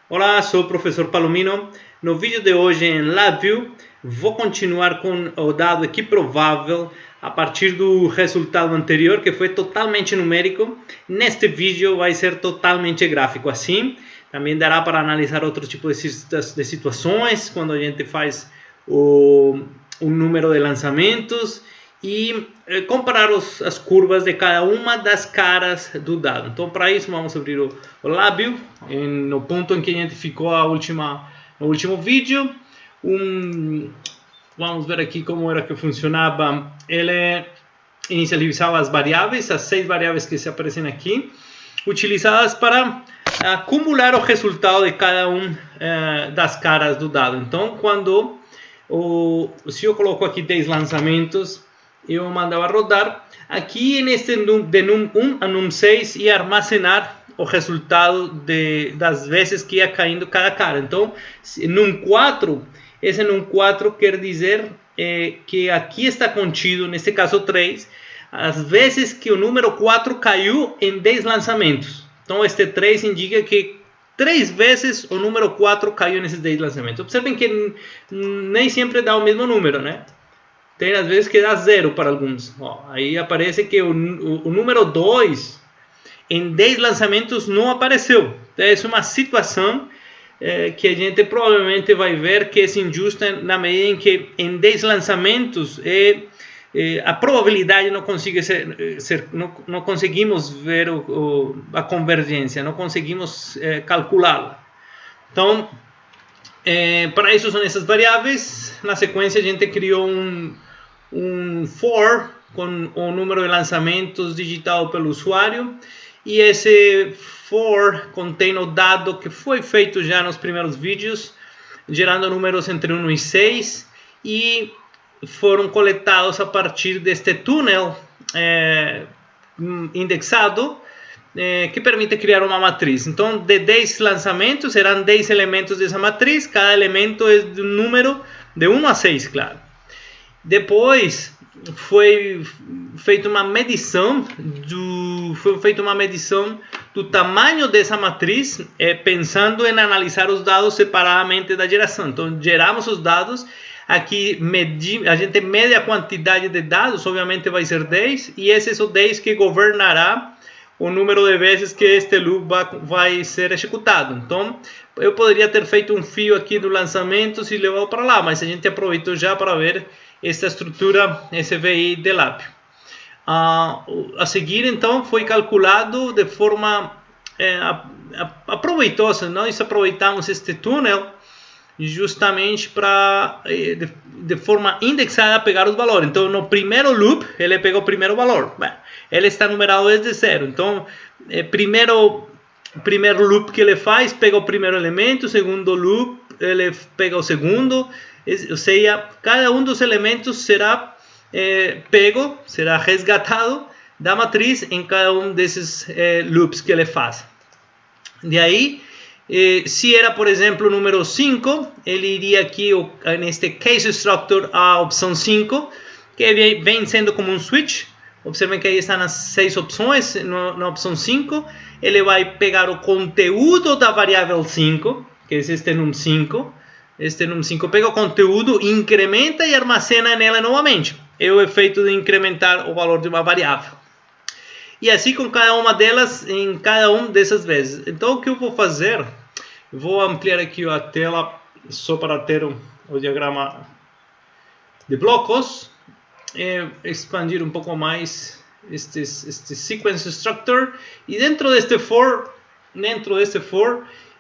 Olá, sou o professor Palomino. No vídeo de hoje em LabVIEW, vou continuar com o dado equiprovável a partir do resultado anterior, que foi totalmente numérico. Neste vídeo vai ser totalmente gráfico. Assim, também dará para analisar outro tipo de situações, quando a gente faz o número de lançamentos e comparar as curvas de cada uma das caras do dado. Então, para isso, vamos abrir o LabVIEW, no ponto em que a gente ficou no último vídeo. Vamos ver aqui como era que funcionava. Ele inicializava as variáveis, as 6 variáveis que se aparecem aqui, utilizadas para acumular o resultado de cada das caras do dado. Então, se eu coloco aqui 10 lançamentos, eu mandava rodar aqui neste de num1 a num6 e armazenar o resultado das vezes que ia caindo cada cara. Então, num4, esse num4 quer dizer que aqui está contido, neste caso 3, as vezes que o número 4 caiu em 10 lançamentos. Então, este 3 indica que 3 vezes o número 4 caiu nesses 10 lançamentos. Observem que nem sempre dá o mesmo número, né? Tem às vezes que dá 0 para alguns. Aí aparece que o número 2 em 10 lançamentos não apareceu. Então, essa é uma situação que a gente provavelmente vai ver que é injusta na medida em que em 10 lançamentos a probabilidade não não conseguimos ver a convergência, não conseguimos calculá-la. Então, para isso são essas variáveis. Na sequência a gente criou um for com o número de lançamentos digitado pelo usuário, e esse for contém o dado que foi feito já nos primeiros vídeos, gerando números entre 1 e 6, e foram coletados a partir deste túnel indexado, que permite criar uma matriz. Então, de 10 lançamentos, serão 10 elementos dessa matriz, cada elemento é de um número de 1 a 6, claro. Depois foi feita uma medição do tamanho dessa matriz, pensando em analisar os dados separadamente da geração. Então, geramos os dados. Aqui a gente mede a quantidade de dados, obviamente vai ser 10, e esse é o 10 que governará o número de vezes que este loop vai ser executado. Então, eu poderia ter feito um fio aqui do lançamento e levado para lá, mas a gente aproveitou já para ver essa estrutura SVI de LabVIEW. A seguir, então, foi calculado de forma aproveitosa. Nós aproveitamos este túnel justamente para, de forma indexada, pegar os valores. Então, no primeiro loop, ele pegou o primeiro valor. Ele está numerado desde 0. Então, primeiro loop que ele faz, pega o primeiro elemento. Segundo loop, ele pega o segundo. Ou seja, cada um dos elementos será será resgatado da matriz em cada um desses loops que ele faz. De aí, se era, por exemplo, o número 5, ele iria aqui neste case structure a opção 5, que vem sendo como um switch. Observem que aí estão as 6 opções. Na opção 5, ele vai pegar o conteúdo da variável 5, que é este num5. Este num5 pega o conteúdo, incrementa e armazena nela novamente. É o efeito de incrementar o valor de uma variável. E assim com cada uma delas, em cada uma dessas vezes. Então, o que eu vou fazer? Vou ampliar aqui a tela só para ter o diagrama de blocos. Expandir um pouco mais este sequence structure, e dentro deste for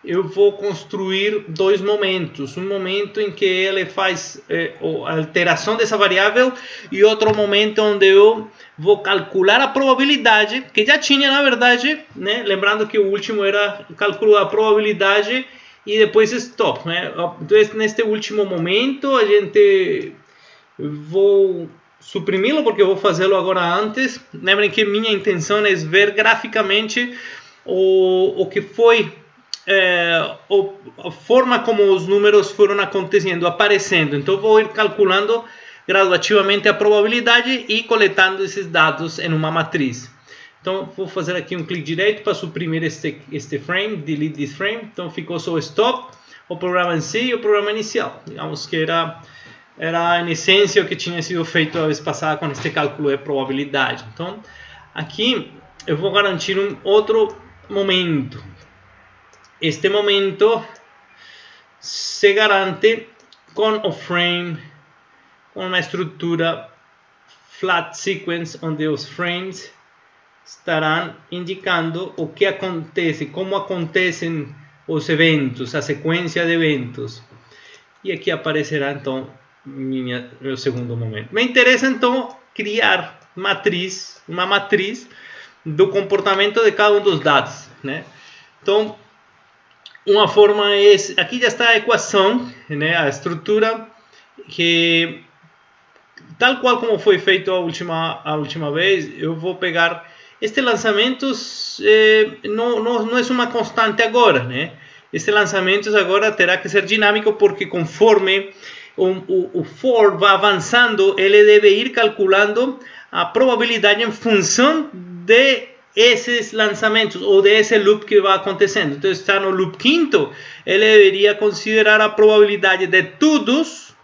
eu vou construir dois momentos, um momento em que ele faz a alteração dessa variável e outro momento onde eu vou calcular a probabilidade, que já tinha na verdade, né? Lembrando que o último era o cálculo da probabilidade e depois stop, né? Então, neste último momento a gente vou suprimi-lo porque eu vou fazê-lo agora antes. Lembrem que minha intenção é ver graficamente o que foi a forma como os números foram acontecendo, aparecendo. Então vou ir calculando gradativamente a probabilidade e coletando esses dados em uma matriz. Então vou fazer aqui um clique direito para suprimir este frame, delete this frame. Então ficou só stop, o programa em si e o programa inicial. Digamos que era em essência o que tinha sido feito a vez passada com este cálculo de probabilidade. Então aqui eu vou garantir um outro momento. Este momento se garante com o frame, com uma estrutura flat sequence, onde os frames estarão indicando o que acontece, como acontecem os eventos, a sequência de eventos. E aqui aparecerá então meu segundo momento. Me interessa então criar uma matriz do comportamento de cada um dos dados, né? Então, uma forma é, aqui já está a equação, né? A estrutura que, tal qual como foi feito a última vez, eu vou pegar este lançamentos, não é uma constante agora, né? Este lançamentos agora terá que ser dinâmico, porque conforme o for vai avançando, ele deve ir calculando a probabilidade em função de esses lançamentos ou desse loop que vai acontecendo. Então, está no loop quinto, ele deveria considerar a probabilidade de todas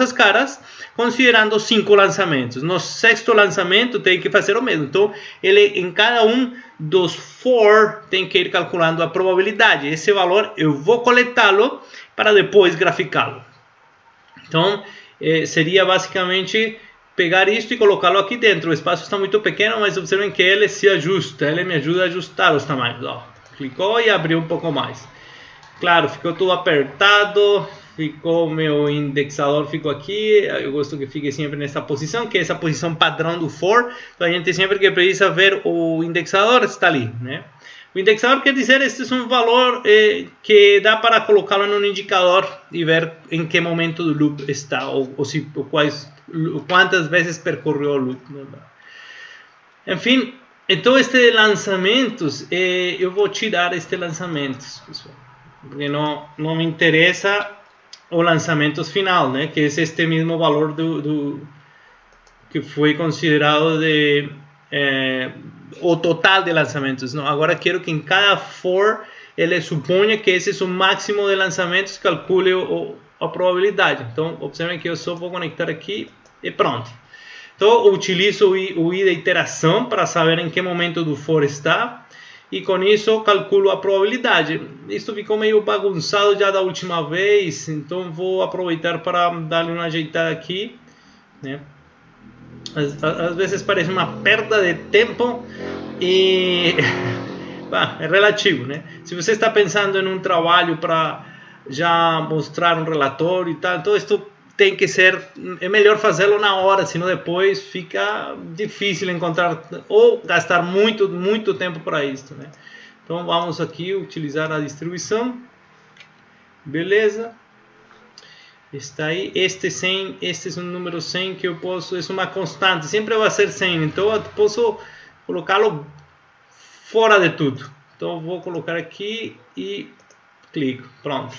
as caras, considerando 5 lançamentos. No sexto lançamento tem que fazer o mesmo. Então, ele em cada um dos for tem que ir calculando a probabilidade. Esse valor eu vou coletá-lo para depois graficá-lo. Então, seria basicamente pegar isto e colocá-lo aqui dentro. O espaço está muito pequeno, mas observem que ele se ajusta. Ele me ajuda a ajustar os tamanhos. Ó, clicou e abriu um pouco mais. Claro, ficou tudo apertado. Ficou meu indexador, ficou aqui. Eu gosto que fique sempre nessa posição, que é essa posição padrão do for. Então a gente sempre que precisa ver o indexador está ali, né? O indexador quer dizer, este é um valor que dá para colocá-lo em um indicador e ver em que momento do loop está, ou quantas vezes percorreu o loop. Enfim, então este lançamentos, eu vou tirar este lançamentos, pessoal, porque não me interessa o lançamentos final, né? Que é este mesmo valor que foi considerado o total de lançamentos. Não, agora quero que em cada for ele suponha que esse é o máximo de lançamentos, calcule a probabilidade. Então, observem que eu só vou conectar aqui e pronto. Então, eu utilizo o i de iteração para saber em que momento do for está, e com isso calculo a probabilidade. Isso ficou meio bagunçado já da última vez, então vou aproveitar para dar uma ajeitada aqui, né? Às vezes parece uma perda de tempo e é relativo, né? Se você está pensando em um trabalho para já mostrar um relatório e tal, então isto tem que ser, é melhor fazê-lo na hora, senão depois fica difícil encontrar ou gastar muito tempo para isso, né? Então vamos aqui utilizar a distribuição, beleza? Está aí, este é um número 100 que eu posso, é uma constante, sempre vai ser 100, então eu posso colocá-lo fora de tudo. Então eu vou colocar aqui e clico, pronto.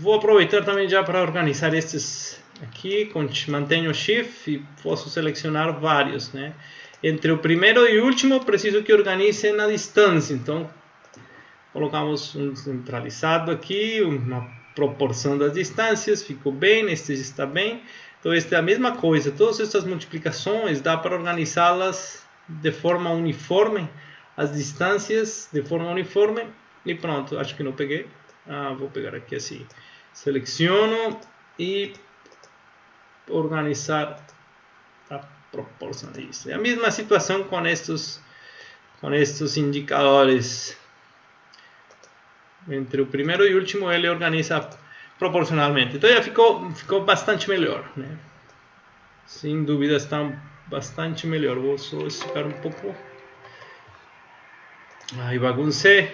Vou aproveitar também já para organizar estes aqui, mantenho Shift e posso selecionar vários, né? Entre o primeiro e o último preciso que organize na distância, então colocamos um centralizado aqui, uma proporção das distâncias, ficou bem, este está bem. Então esta é a mesma coisa, todas essas multiplicações dá para organizá-las de forma uniforme, as distâncias de forma uniforme, e pronto, acho que não peguei. Vou pegar aqui assim, seleciono e organizar a proporção disso. É a mesma situação com estes indicadores. Entre o primeiro e o último ele organiza proporcionalmente. Então já ficou bastante melhor, né? Sem dúvida está bastante melhor. Vou só esticar um pouco. Aí baguncei.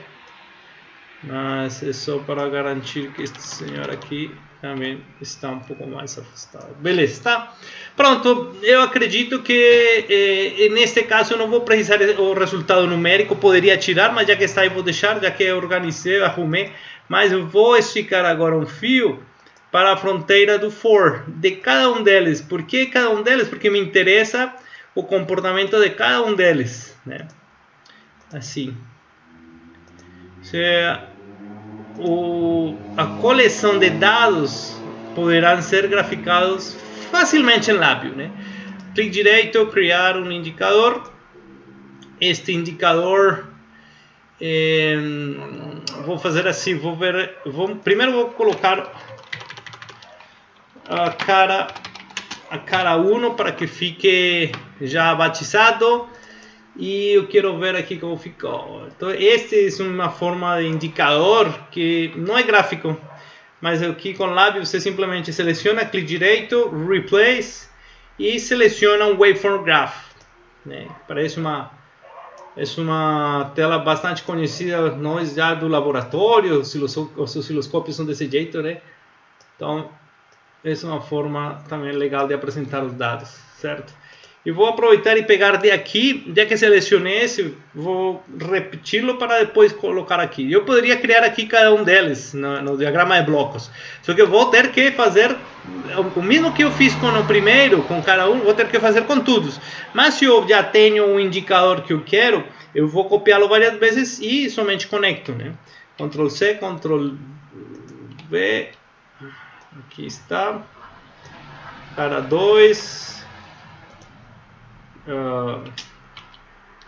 Mas é só para garantir que este senhor aqui também está um pouco mais afastado. Beleza, tá? Pronto, eu acredito que neste caso eu não vou precisar o resultado numérico, poderia tirar, mas já que está aí vou deixar, já que eu organizei, arrumei, mas eu vou esticar agora um fio para a fronteira do for, de cada um deles. Por que cada um deles? Porque me interessa o comportamento de cada um deles, né? Assim. A coleção de dados poderão ser graficados facilmente em Labview, né? Clique direito, criar um indicador. Este indicador, vou fazer assim, primeiro vou colocar a cara 1 para que fique já batizado. E eu quero ver aqui como ficou. Então, este é uma forma de indicador que não é gráfico, mas aqui com Labview você simplesmente seleciona, clique direito, Replace e seleciona um Waveform Graph, né? Parece uma tela bastante conhecida, nós já do laboratório, os osciloscópios são desse jeito, né? Então, essa é uma forma também legal de apresentar os dados, certo? E vou aproveitar e pegar de aqui, já que selecionei esse, vou repeti-lo para depois colocar aqui. Eu poderia criar aqui cada um deles no diagrama de blocos, só que eu vou ter que fazer o mesmo que eu fiz com o primeiro, com cada um, vou ter que fazer com todos. Mas se eu já tenho um indicador que eu quero, eu vou copiá-lo várias vezes e somente conecto, né? Ctrl C, Ctrl V, aqui está, cara 2.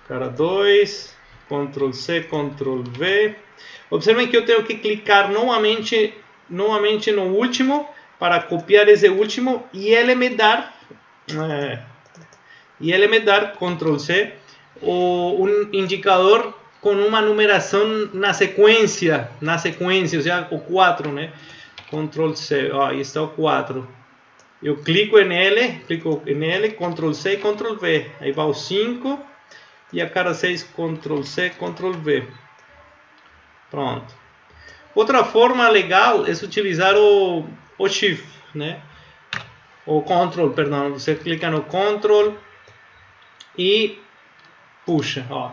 Cara 2, Ctrl C, Ctrl V. Observem que eu tenho que clicar novamente no último para copiar esse último e ele me dar Ctrl C um indicador com uma numeração na sequência, ou seja, o 4, né? Ctrl C, aí está o 4. Eu clico nele, Ctrl C, Ctrl V. Aí vai o 5 e a cara 6, Ctrl C, Ctrl V. Pronto. Outra forma legal é utilizar o Shift, né? O Ctrl, perdão. Você clica no Ctrl e puxa, ó.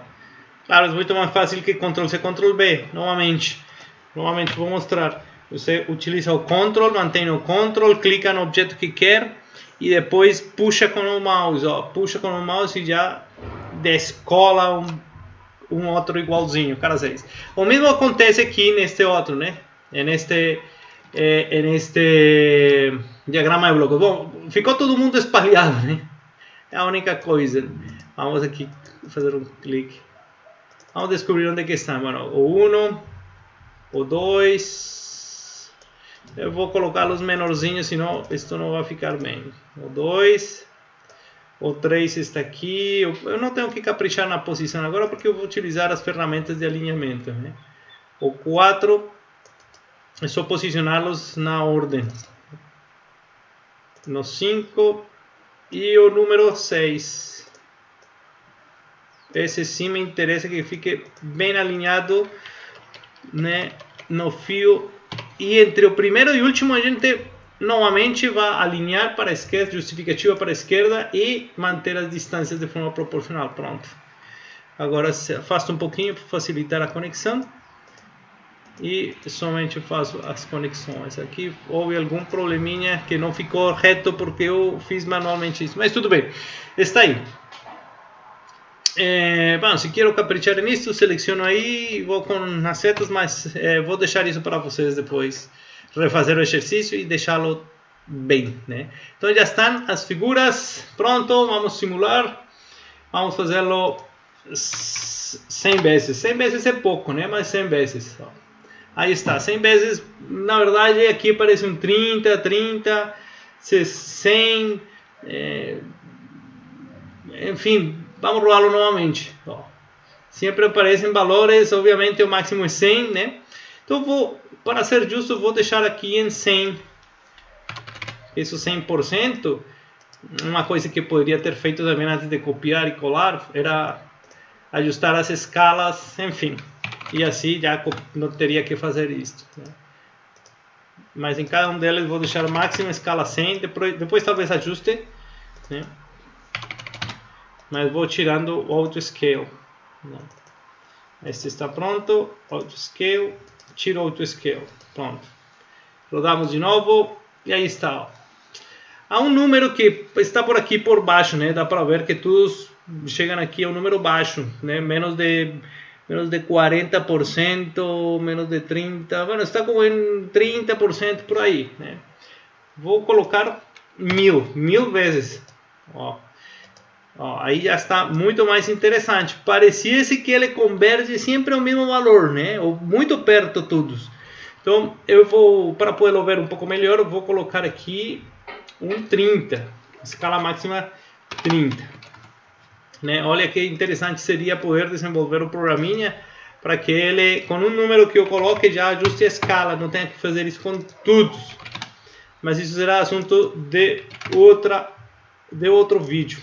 Claro, é muito mais fácil que Ctrl C, Ctrl V. Novamente vou mostrar. Você utiliza o Ctrl, mantém o Ctrl, clica no objeto que quer e depois puxa com o mouse, ó, puxa com o mouse e já descola um outro igualzinho, cara 6. O mesmo acontece aqui neste outro, né? Neste diagrama de blocos. Bom, ficou todo mundo espalhado, né? É a única coisa. Vamos aqui fazer um clique. Vamos descobrir onde é que está. Bueno, o 1, o 2. Eu vou colocar os menorzinhos, senão isto não vai ficar bem. O 2, o 3 está aqui. Eu não tenho que caprichar na posição agora porque eu vou utilizar as ferramentas de alinhamento, né? O 4 é só posicioná-los na ordem. No 5 e o número 6. Esse sim me interessa que fique bem alinhado, né, no fio. E entre o primeiro e o último a gente novamente vai alinhar para a esquerda, justificativa para a esquerda e manter as distâncias de forma proporcional. Pronto. Agora afasto um pouquinho para facilitar a conexão. E somente faço as conexões. Aqui houve algum probleminha que não ficou reto porque eu fiz manualmente isso. Mas tudo bem. Está aí. Bom, se quero caprichar nisso, seleciono aí, vou com as setas, mas vou deixar isso para vocês depois refazer o exercício e deixá-lo bem, né? Então já estão as figuras, pronto, vamos simular, vamos fazê-lo 100 vezes, 100 vezes é pouco, né? Mas 100 vezes, ó. Aí está, 100 vezes, na verdade aqui aparece um 30, 100, enfim. Vamos rolar novamente. Ó. Sempre aparecem valores, obviamente o máximo é 100, né? Então para ser justo, vou deixar aqui em 100. Isso 100%. Uma coisa que poderia ter feito também antes de copiar e colar era ajustar as escalas, enfim. E assim já não teria que fazer isso. Né? Mas em cada um deles vou deixar máxima escala 100, depois talvez ajuste, né? Mas vou tirando o auto scale. Este está pronto, auto scale, tiro auto scale, pronto. Rodamos de novo e aí está. Ó. Há um número que está por aqui por baixo, né? Dá para ver que todos chegam aqui a um número baixo, né? Menos de 40%, menos de 30%, bueno, está como em 30% por aí, né? Vou colocar 1000 vezes, ó. Ó, aí já está muito mais interessante. Parecia-se que ele converge sempre ao mesmo valor, né? Ou muito perto todos. Então eu vou, para poder ver um pouco melhor, eu vou colocar aqui um 30, escala máxima 30. Né? Olha que interessante seria poder desenvolver o programinha para que ele, com um número que eu coloque, já ajuste a escala, não tenha que fazer isso com todos. Mas isso será assunto de outro vídeo,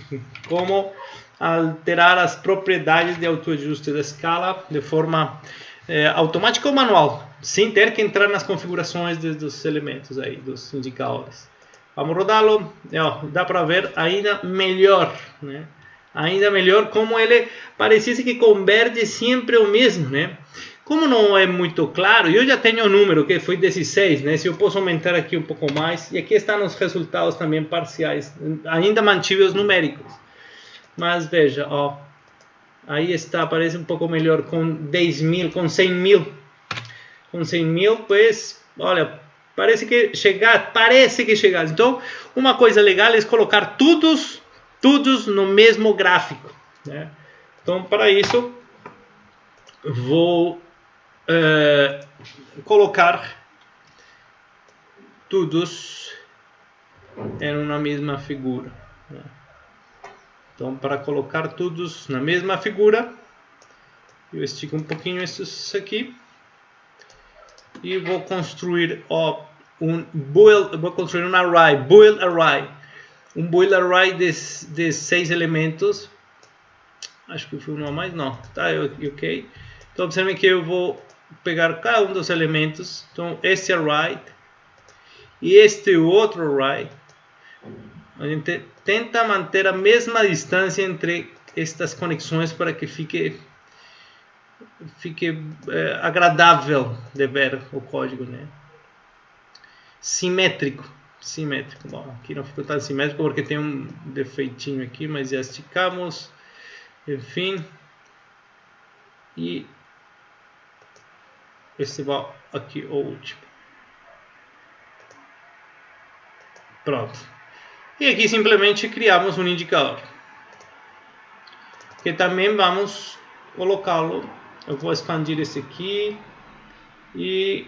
como alterar as propriedades de autoajuste da escala de forma automática ou manual, sem ter que entrar nas configurações dos elementos aí, dos indicadores. Vamos rodá-lo, dá para ver ainda melhor, né? Ainda melhor como ele parecia que converge sempre o mesmo, né? Como não é muito claro, eu já tenho o número que foi 16, né? Se eu posso aumentar aqui um pouco mais, e aqui estão os resultados também parciais, ainda mantive os numéricos. Mas veja, ó, aí está, parece um pouco melhor com 10.000, com 100.000. Com 100.000, pues, olha, parece que chegar. Então, uma coisa legal é colocar todos no mesmo gráfico, né? Então, para isso, vou colocar todos em uma mesma figura, né? Então, para colocar todos na mesma figura, eu estico um pouquinho isso aqui e vou construir vou construir um array, boolean array, um boolean array de 6 elementos. Acho que foi um a mais, não, tá ok. Então observem que eu vou pegar cada um dos elementos, então este array e este outro array. A gente tenta manter a mesma distância entre estas conexões para que fique agradável de ver o código, né? Simétrico. Bom, aqui não ficou tão simétrico porque tem um defeitinho aqui, mas já esticamos. Enfim. E este vai aqui o último. Pronto. E aqui simplesmente criamos um indicador. Que também vamos colocá-lo. Eu vou expandir esse aqui. E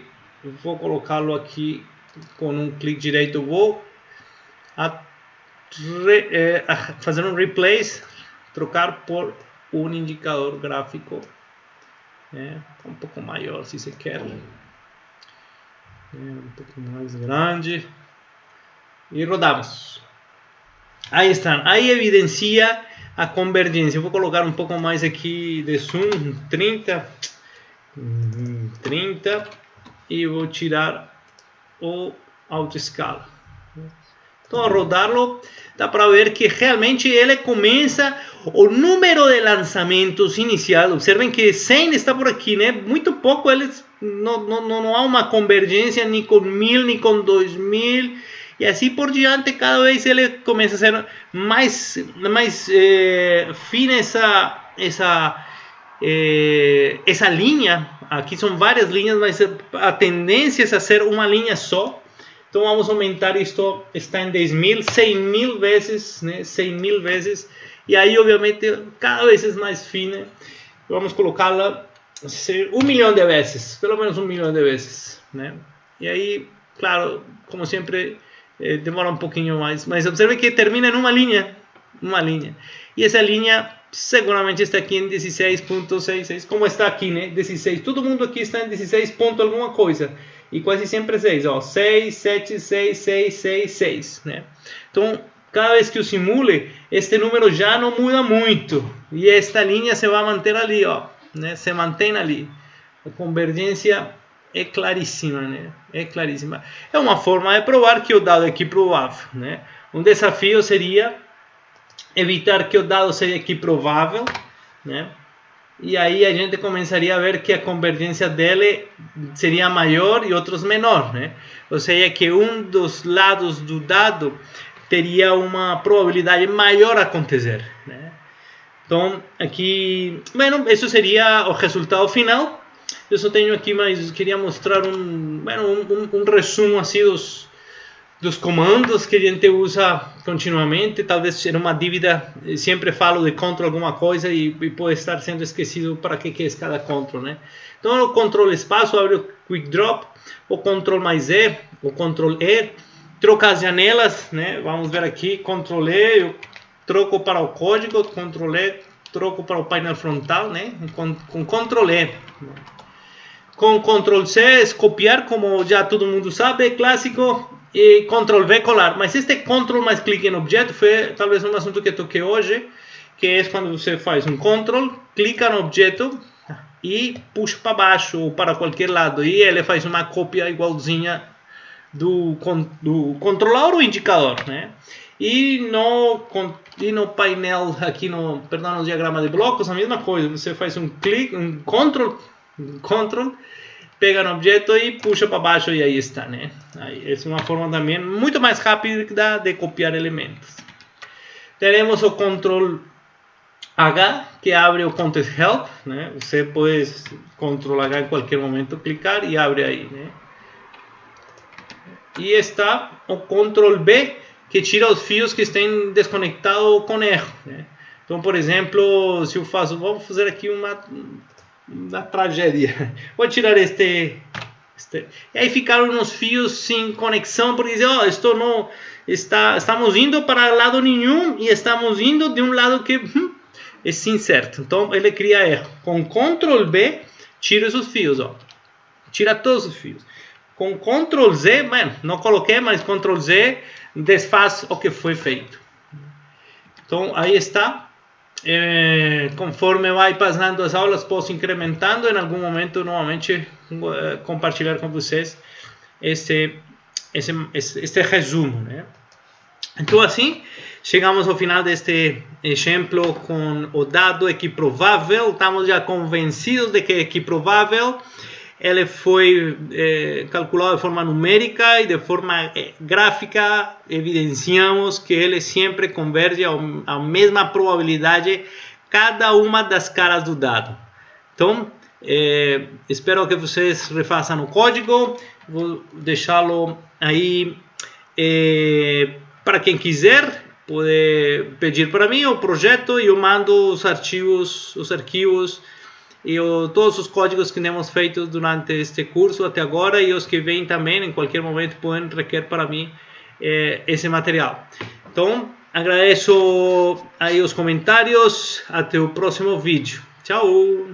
vou colocá-lo aqui com um clique direito. Vou fazer um replace. Trocar por um indicador gráfico. Um pouco maior se você quer. Um pouco mais grande. E rodamos. Aí está. Aí evidencia a convergência. Eu vou colocar um pouco mais aqui de zoom. 30. E vou tirar o autoescala. Então, ao rodá-lo, dá para ver que realmente ele começa o número de lançamentos inicial. Observem que 100 está por aqui, né? Muito pouco, eles não há uma convergência nem com 1000, nem com 2000. E assim por diante, cada vez ele começa a ser mais fina essa linha. Aqui são várias linhas, mas a tendência é a ser uma linha só. Então vamos aumentar isto, está em 10.000, 100.000 vezes, né? 100.000 vezes. E aí, obviamente, cada vez mais fina. Vamos colocá-la 1 milhão de vezes, pelo menos 1 milhão de vezes, né? E aí, claro, como sempre, demora um pouquinho mais. Mas observe que termina em uma linha. E essa linha seguramente está aqui em 16.66, como está aqui, né? 16. Todo mundo aqui está em 16 ponto alguma coisa. E quase sempre 6, ó. 6, 7, 6, 6, 6, 6, né? Então, cada vez que eu simule, este número já não muda muito. E esta linha se vai manter ali, ó, né? Se mantém ali. A convergência é claríssima, né? É claríssima. É uma forma de provar que o dado é equiprovável, né? Um desafio seria evitar que o dado seja equiprovável, né? e aí a gente começaria a ver que a convergência dele seria maior e outros menor, né? Ou seja, que um dos lados do dado teria uma probabilidade maior a acontecer, né? Então, aqui, bueno, isso seria o resultado final. Eu só tenho aqui, mas queria mostrar um resumo assim dos comandos que a gente usa continuamente. Talvez era uma dívida, sempre falo de control alguma coisa e pode estar sendo esquecido para que é cada control, né? Então, o control espaço abre o quick drop, o control mais E, o control E, troca as janelas, né? Vamos ver aqui, control E, eu troco para o código, control E, troco para o painel frontal, né? Com control E. Com Ctrl C é copiar, como já todo mundo sabe, é clássico, e Ctrl V colar. Mas este Ctrl mais clique em objeto foi talvez um assunto que toquei hoje, que é quando você faz um Ctrl, clica no objeto e puxa para baixo ou para qualquer lado, e ele faz uma cópia igualzinha do controlador ou indicador, né? E no painel aqui no diagrama de blocos a mesma coisa, você faz um clique, um Ctrl, pega no objeto e puxa para baixo e aí está, né? Aí, essa é uma forma também muito mais rápida de copiar elementos. Teremos o Ctrl H, que abre o Context Help, né? Você pode Ctrl H em qualquer momento, clicar e abre aí, né? E está o Ctrl B, que tira os fios que estão desconectados com erro, né? Então, por exemplo, se eu faço, vamos fazer aqui uma tragédia. Vou tirar este. E aí ficaram uns fios sem conexão, porque dizem, estamos indo para lado nenhum e estamos indo de um lado que é incerto. Então ele cria erro. Com Ctrl B, tira esses fios, ó. Tira todos os fios. Com Ctrl Z, não coloquei, mas Ctrl Z desfaz o que foi feito. Então aí está. Conforme vai passando as aulas, posso incrementando. Em algum momento, novamente, compartilhar com vocês este resumo, né? Então, assim, chegamos ao final deste exemplo com o dado equiprovável. Estamos já convencidos de que é equiprovável. Ele foi calculado de forma numérica e de forma gráfica evidenciamos que ele sempre converge à mesma probabilidade cada uma das caras do dado. Então, espero que vocês refaçam o código. Vou deixá-lo aí para quem quiser. Pode pedir para mim o projeto e eu mando os arquivos e todos os códigos que temos feito durante este curso até agora, e os que vêm também em qualquer momento podem requerer para mim esse material. Então, agradeço aí os comentários, até o próximo vídeo. Tchau!